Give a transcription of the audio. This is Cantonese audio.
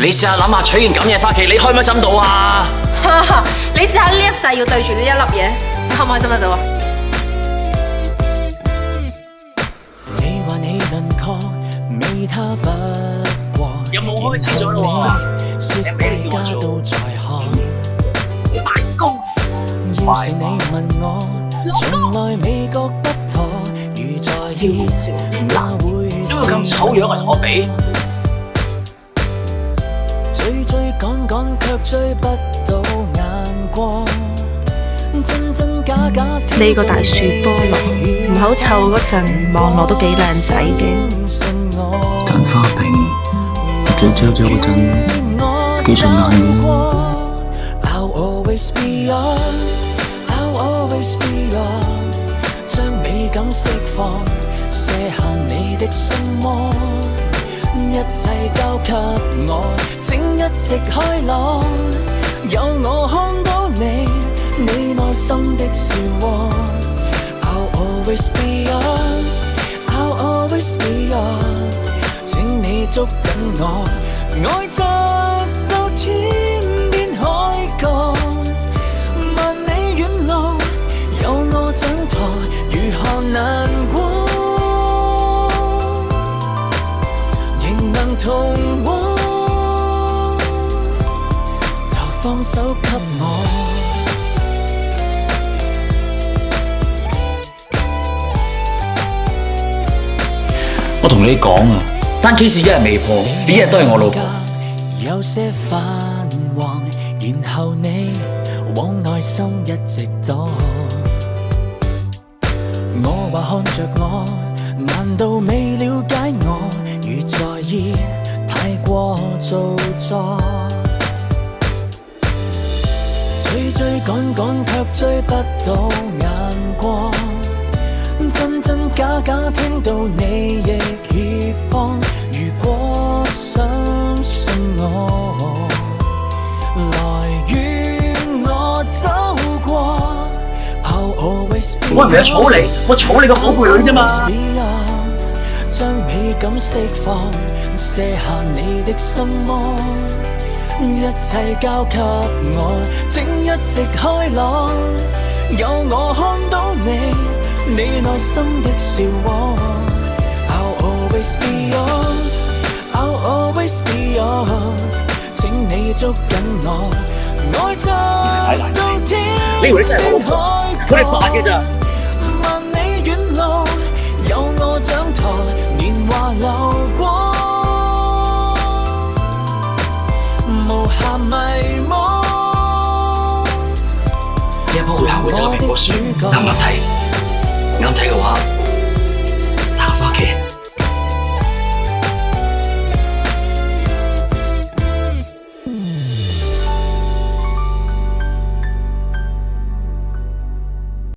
你試下諗下娶完咁嘢翻屋企，你開唔開心到啊？你試下呢一世要對住呢一粒嘢，你開唔開心得到啊？你話你輪廓未他不過，有冇開始咗咯喎？你俾大家都在看。辦公，要是你問我，從來未覺不妥，如在意，我會都要咁醜樣啊同我比？追追趕趕卻追不到眼光，真真假假。呢個大樹菠蘿唔好臭嗰陣，望落都幾靚仔嘅。曇花柄最嚼咗嗰陣幾順眼嘅。I'll always be yours, I'll always be yours， 將美感釋放，卸下你的心魔，一切交給我，請一直開朗，有我看到你，你內心的笑窩。I'll always be yours, I'll always be yours， 請你捉緊我，愛着到天邊海角，萬里遠路有我掌舵，如何難過，仍能同往，就放手給我。我同你講啊，單 case 一日未破，呢日都係我老婆。有些泛黃，然後你往內心一直躲。我話看着我，難道未了解我？如在意，太過做作。追追趕趕卻追不到眼光，真真假假聽到你亦已慌。如果相信我，來與我走過。I'll always be yours， 我唔係儲你，我儲你個寶貝女啫嘛。將美感釋放，卸下你的心魔，一切交給我，請一直開朗，有我看到你，你內心的笑窩。I'll always be yours, I'll always be yours， 請你捉緊我，愛着到天邊海角，我哋扮嘅咋？萬里遠路有我掌舵，年華流過，無暇迷惘。呢一樖會行會走嘅蘋果樹啱唔啱睇？啱睇嘅話，